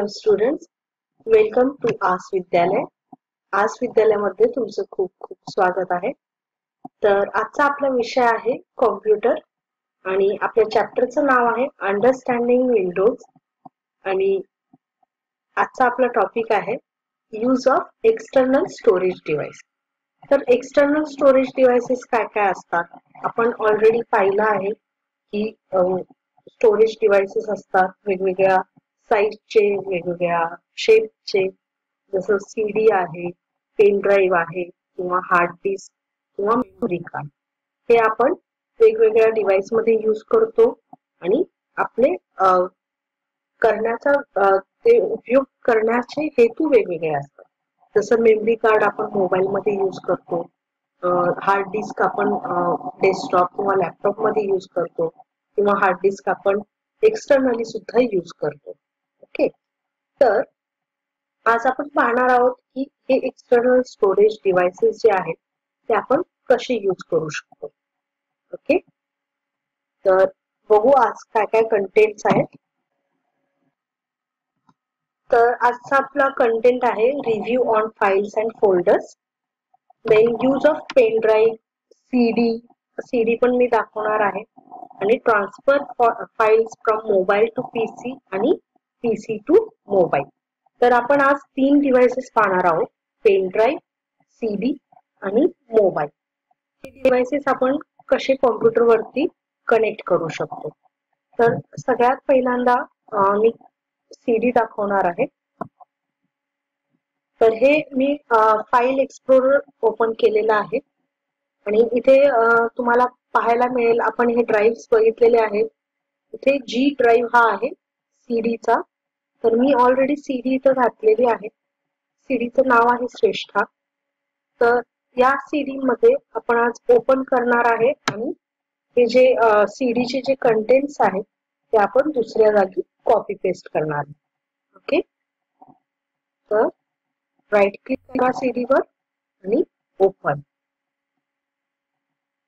Hello students, welcome to आस विद्यालय. आस विद्यालयामध्ये तुमचं खूप खूप स्वागत आहे. तर आजचा आपला विषय आहे कॉम्प्युटर आणि आपल्या चॅप्टरचं नाव आहे अंडरस्टँडिंग विंडोज आणि आजचा आपला टॉपिक आहे use of external storage device. तर एक्सटर्नल स्टोरेज डिव्हाइसेस काय काय असतात आपण ऑलरेडी पाहिलं आहे की स्टोरेज डिव्हाइसेस असतात वेगवेगळ्या साईजचे, वेगवेगळ्या शेपचे, जसं CD आहे, पेन ड्राईव्ह आहे किंवा हार्ड डिस्क किंवा मेमरी कार्ड. हे आपण वेगवेगळ्या डिव्हाइस मध्ये यूज करतो आणि आपले करण्याचा ते उपयोग करण्याचे हेतू वेगवेगळे असतात. जसं मेमरी कार्ड आपण मोबाईल मध्ये यूज करतो, हार्ड डिस्क आपण डेस्कटॉप किंवा लॅपटॉप मध्ये यूज करतो किंवा हार्ड डिस्क आपण एक्सटर्नली सुद्धा यूज करतो. ओके, तर आज आपण पाहणार आहोत की हे एक्सटर्नल स्टोरेज डिव्हाइसेस जे आहेत ते आपण कसे यूज करू शकतो. ओके, तर बघू आज काय काय कंटेंट्स आहेत. तर आजचा आपला कंटेंट आहे review on files and folders, then use of pen drive, CD पण मी दाखवणार आहे आणि transfer files from mobile to PC आणि पीसी टू मोबाईल. तर आपण आज 3 डिव्हाइसेस पाहणार आहोत, पेन ड्राईव्ह, सीडी आणि मोबाईल. हे डिव्हाइसेस आपण कसे कॉम्प्युटर वरती कनेक्ट करू शकतो. तर सगळ्यात पहिल्यांदा मी सीडी दाखवणार आहे. तर हे मी फाईल एक्सप्लोरर ओपन केलेलं आहे आणि इथे तुम्हाला पाहायला मिळेल आपण हे ड्राईव्ह बघितलेले आहेत. इथे जी ड्राईव्ह हा आहे सीडीचा. तर मी ऑलरेडी सीडी इथं घातलेली आहे. सीडीचं नाव आहे श्रेष्ठा. तर या सीडी मध्ये आपण आज ओपन करणार आहे आणि हे जे सीडीचे जे कंटेंट्स आहेत ते आपण दुसऱ्या जागी कॉपी पेस्ट करणार आहे. ओके, तर राईट क्लिक करा सीडीवर आणि ओपन.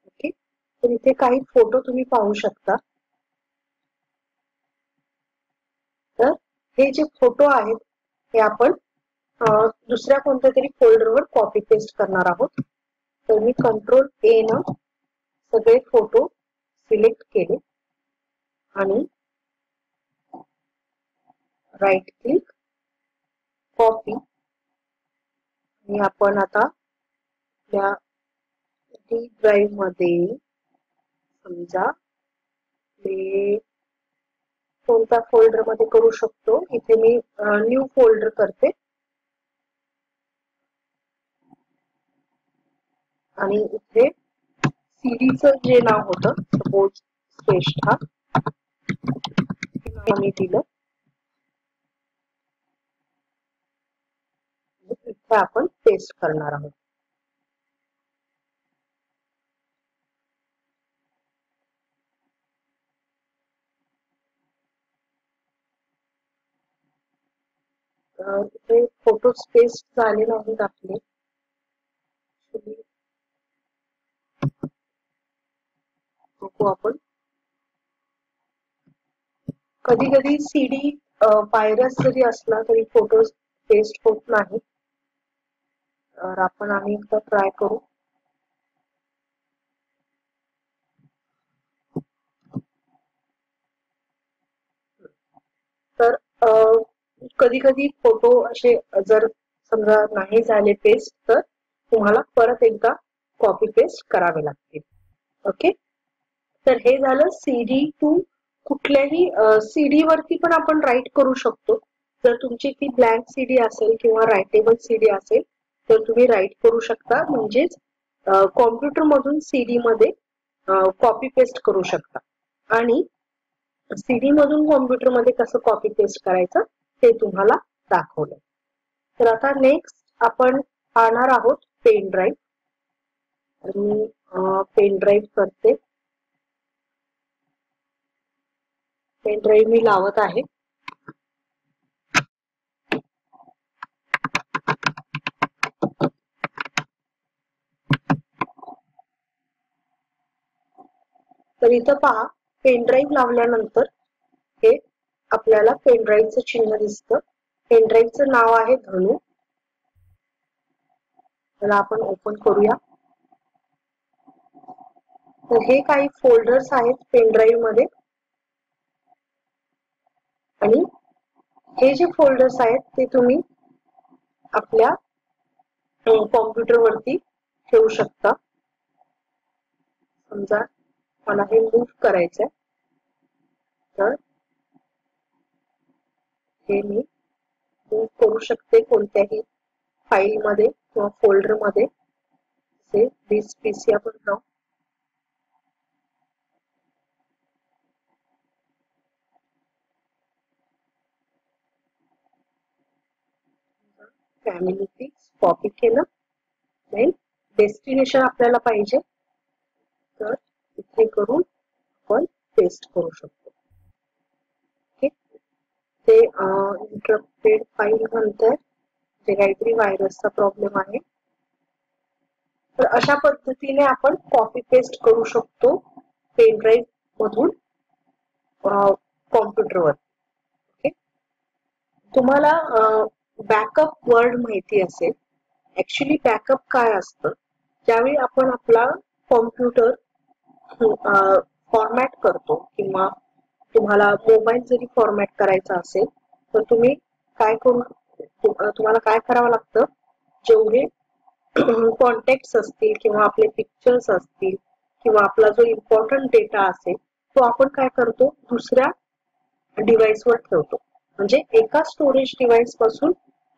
ओके, तर इथे काही फोटो तुम्ही पाहू शकता. तर हे जे फोटो आहेत हे आपण दुसऱ्या कोणत्या तरी फोल्डरवर कॉपी पेस्ट करणार आहोत. तर मी कंट्रोल ए न सगळे फोटो सिलेक्ट केले आणि राईट क्लिक, कॉपी, आणि आपण आता या डी ड्राईव्ह मध्ये समजा हे कोणत्या फोल्डर मध्ये करू शकतो. इथे मी न्यू फोल्डर करते आणि इथे सीडीचं जे नाव होतं सपोज श्रेष्ठा मी दिलं. इथे आपण पेस्ट करणार आहोत. इथे फोटो पेस्ट झाले नाहीत आपले. बघू आपण. कधी कधी सीडी व्हायरस जरी असला तरी फोटो पेस्ट होत नाही. तर आपण आम्ही एकदा ट्राय करू. तर कधी कधी फोटो असे जर समजा नाही झाले पेस्ट तर तुम्हाला परत एकदा कॉपी पेस्ट करावे लागतील. ओके, तर हे झालं सीडी टू. कुठल्याही सीडी वरती पण आपण राईट करू शकतो. जर तुमची ती ब्लँक सीडी असेल किंवा रायटेबल सीडी असेल तर तुम्ही राईट करू शकता, म्हणजेच कॉम्प्युटर मधून सीडी मध्ये कॉपी पेस्ट करू शकता. आणि सीडी मधून कॉम्प्युटर मध्ये कसं कॉपी पेस्ट करायचं ते तुम्हाला दाखवलं. तर आता नेक्स्ट आपण पाहणार आहोत पेन ड्राईव्ह. आणि पेन ड्राईव्ह करते. पेन ड्राईव्ह मी लावत आहे. तर इथं पहा, पेन ड्राईव्ह लावल्यानंतर हे आपल्याला पेन ड्राईव्हचं चिन्ह दिसतं पेनड्राईव्हचं नाव आहे धनु. त्याला आपण ओपन करूया. तर हे काही फोल्डर्स आहेत पेनड्राईव्ह मध्ये आणि हे जे फोल्डर्स आहेत ते तुम्ही आपल्या कॉम्प्युटर वरती ठेवू शकता. समजा मला हे मूव्ह करायचंय तर हे मी मूव्ह करू शकते कोणत्याही फाईल मध्ये किंवा फोल्डर मध्ये. दिस पीसी आपण जाऊ. फॅमिली पिक्स कॉपी केलं. देन डेस्टिनेशन आपल्याला पाहिजे तर इथे करून आपण पेस्ट करू शकतो. ओके. ते इंटरप्टेड फाईल नंतर जे काहीतरी व्हायरसचा प्रॉब्लेम आहे. तर अशा पद्धतीने आपण कॉपी पेस्ट करू शकतो पेन ड्राईव्ह मधून कॉम्प्युटरवर. ओके. तुम्हाला बॅकअप वर्ड माहिती असेल. ऍक्च्युली बॅकअप काय असतं, ज्यावेळी आपण आपला कॉम्प्युटर फॉर्मॅट करतो किंवा तुम्हाला मोबाईल जरी फॉर्मॅट करायचा असेल तर तुम्ही काय करू, तुम्हाला काय करावं लागतं, जेवढे कॉन्टॅक्ट्स असतील किंवा आपले पिक्चर्स असतील किंवा आपला जो इम्पॉर्टंट डेटा असेल तो आपण काय करतो, दुसऱ्या डिव्हाइसवर ठेवतो. म्हणजे एका स्टोरेज डिव्हाइस पासून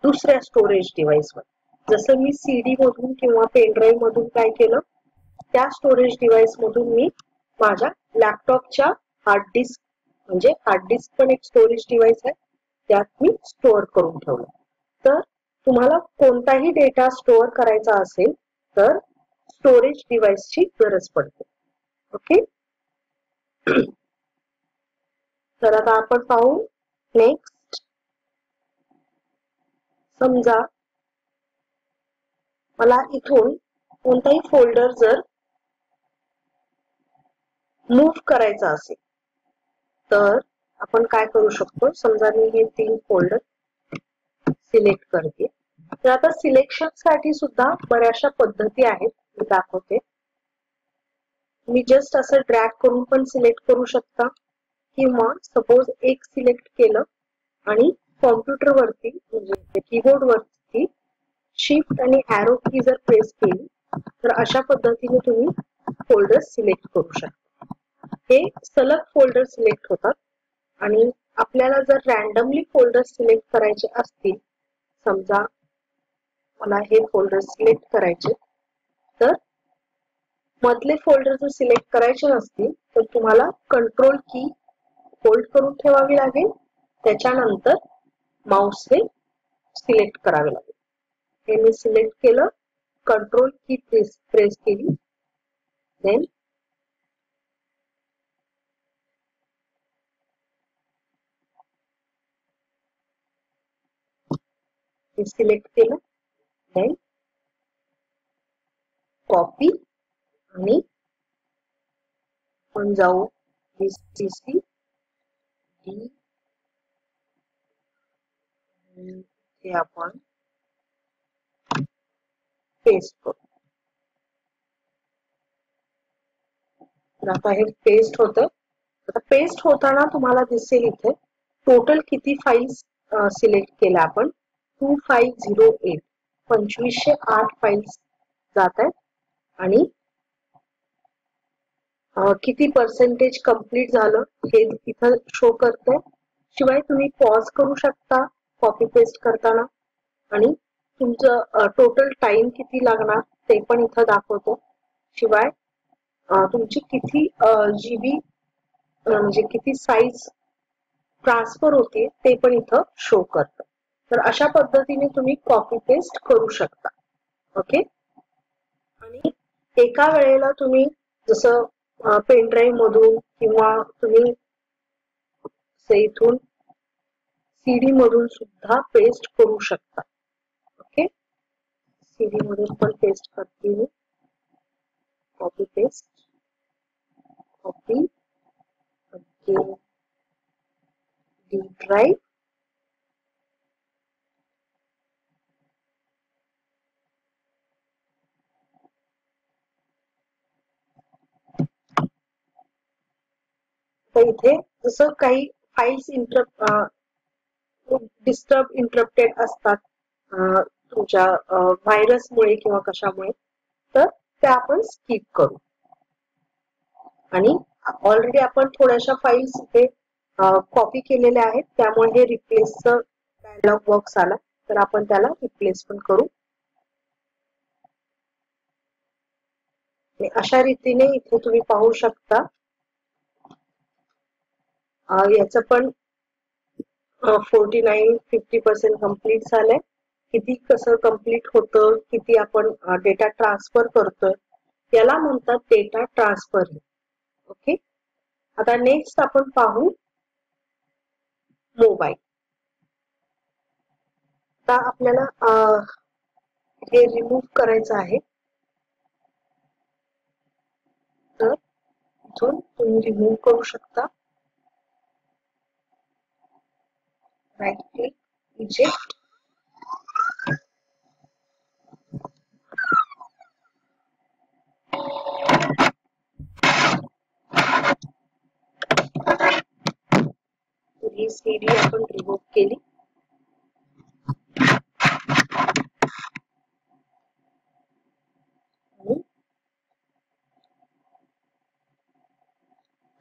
दुसऱ्या स्टोरेज डिव्हाइसवर. जसं मी सीडी मधून किंवा पेनड्राईव्ह मधून काय केलं, त्या स्टोरेज डिव्हाइस मधून मी माझ्या लॅपटॉपच्या हार्ड डिस्क, म्हणजे हार्ड डिस्क पण एक स्टोरेज डिव्हाइस आहे, त्यात मी स्टोअर करून ठेवलं. तर तुम्हाला कोणताही डेटा स्टोअर करायचा असेल तर स्टोरेज डिव्हाइसची गरज पडते. ओके. तर आता आपण पाहू नेक्स्ट. समजा मला इथून कोणताही फोल्डर जर मूव्ह करायचा असेल तर आपण काय करू शकतो. समजा मी हे 3 फोल्डर सिलेक्ट करते. तर आता सिलेक्शन साठी सुद्धा बऱ्याचशा पद्धती आहेत, मी दाखवते. मी जस्ट असं ड्रॅग करून पण सिलेक्ट करू शकता किंवा सपोज एक सिलेक्ट केलं आणि कॉम्प्युटर वरती म्हणजे कीबोर्ड वरती शिफ्ट आणि एरो की जर प्रेस केली तर अशा पद्धतीने तुम्ही फोल्डर सिलेक्ट करू शकता. हे सलग फोल्डर सिलेक्ट होतात. आणि आपल्याला जर रॅन्डमली फोल्डर सिलेक्ट करायचे असतील, समजा मला हे फोल्डर सिलेक्ट करायचे तर मधले फोल्डर जर सिलेक्ट करायचे नसतील तर तुम्हाला कंट्रोल की होल्ड करून ठेवावी लागेल. त्याच्यानंतर माऊसने सिलेक्ट करावे लागेल. हे मी सिलेक्ट केलं, कंट्रोल की प्रेस केली, देन सिलेक्ट केलं, देन कॉपी आणि आपण जाऊ CC D हे आपण पेस्ट करू. आता हे पेस्ट होतं. आता पेस्ट होताना तुम्हाला दिसेल इथे टोटल किती फाईल्स सिलेक्ट केल्या आपण. 2508 2508 फाईल्स जात आहेत आणि किती पर्सेंटेज कंप्लीट झालं हे इथं शो करतंय. शिवाय तुम्ही पॉज करू शकता कॉपी पेस्ट करताना आणि तुमचं टोटल टाइम किती लागणार ते पण इथं दाखवतो. शिवाय तुमची किती GB म्हणजे किती साईज ट्रान्सफर होते ते पण इथं शो करतं. तर अशा पद्धतीने तुम्ही कॉपी पेस्ट करू शकता. ओके. आणि एका वेळेला तुम्ही जसं पेनड्राईव्ह मधून किंवा तुम्ही इथून सीडी मधून सुद्धा पेस्ट करू शकता. ओके. सीडी मधून पण पेस्ट करते मी. Copy paste, copy again D drive, इथे जसं काही फाईल्स इंटरप्टेड असतात तुमच्या व्हायरसमुळे किंवा कशामुळे, तर त्या आपण स्किप करू. आणि ऑलरेडी आपण थोड्याशा फाईल्स इथे कॉपी केलेल्या आहेत, त्यामुळे हे रिप्लेसचं डायलॉग बॉक्स आला, तर आपण त्याला रिप्लेस पण करू. अशा रीतीने इथे तुम्ही पाहू शकता याचं पण 49-50% कम्प्लीट झालंय. किती कसं कम्प्लीट होतं, किती आपण डेटा ट्रान्सफर करतोय, याला म्हणतात डेटा ट्रान्सफर. ओके, आता नेक्स्ट आपण पाहू मोबाईल. आता आपल्याला हे रिमूव्ह करायचं आहे, तर इथून तुम्ही रिमूव्ह करू शकता. Right click, eject. ही सीडी आपण रिमूव्ह केली.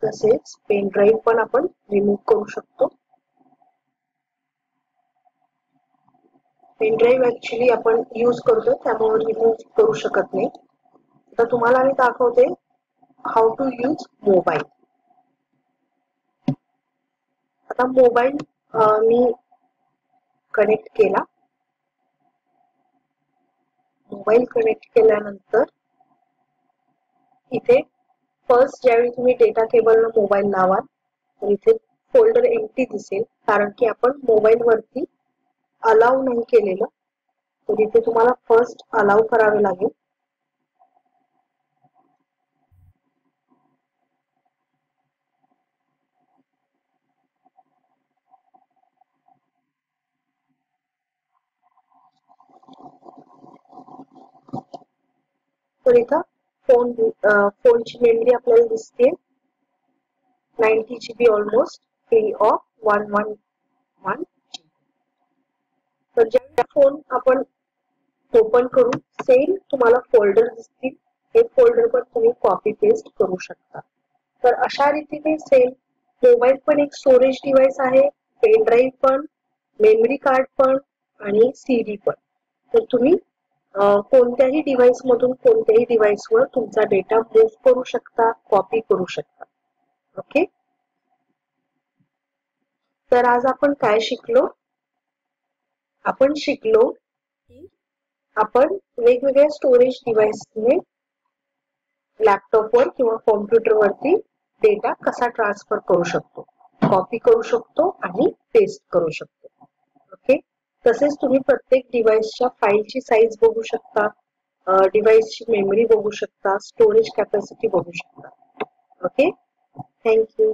तसेच पेन ड्राईव्ह पण आपण रिमूव्ह करू शकतो. पेन ड्राईव्ह ऍक्च्युली आपण यूज करतो, त्यामुळे रिमूव्ह करू शकत नाही. आता तुम्हाला मी दाखवते हाऊ टू यूज मोबाईल. आता मोबाईल मी कनेक्ट केला. मोबाईल कनेक्ट केल्यानंतर इथे फर्स्ट ज्यावेळी तुम्ही डेटा केबलला मोबाईल लावाल, तर इथे फोल्डर एम्प्टी दिसेल, कारण की आपण मोबाईल वरती अलाउ नाही केलेलं, तर इथे तुम्हाला फर्स्ट अलाउ करावे लागेल. तर इथं फोनची मेमरी आपल्याला दिसते 90 GB almost, free of 111 GB. तर जेव्हा फोन आपण ओपन करू, सेम तुम्हाला फोल्डर दिसतील. हे फोल्डर पण तुम्ही कॉपी पेस्ट करू शकता. तर अशा रीतीने सेम मोबाईल पण एक स्टोरेज डिव्हाइस आहे, पेन ड्राईव्ह पण, मेमरी कार्ड पण आणि सीडी पण. तर तुम्ही कोणत्याही डिव्हाइस मधून कोणत्याही डिव्हाइसवर तुमचा डेटा मूव्ह करू शकता, कॉपी करू शकता. ओके, तर आज आपण काय शिकलो? आपण शिकलो की आपण वेगवेगळ्या स्टोरेज डिव्हाइसने लॅपटॉपवर किंवा कॉम्प्युटरवरती डेटा कसा ट्रान्सफर करू शकतो, कॉपी करू शकतो आणि पेस्ट करू शकतो. ओके, तसेच तुम्ही प्रत्येक डिव्हाइसच्या फाईलची साईज बघू शकता, डिव्हाइसची मेमरी बघू शकता, स्टोरेज कॅपॅसिटी बघू शकता. Okay, thank you.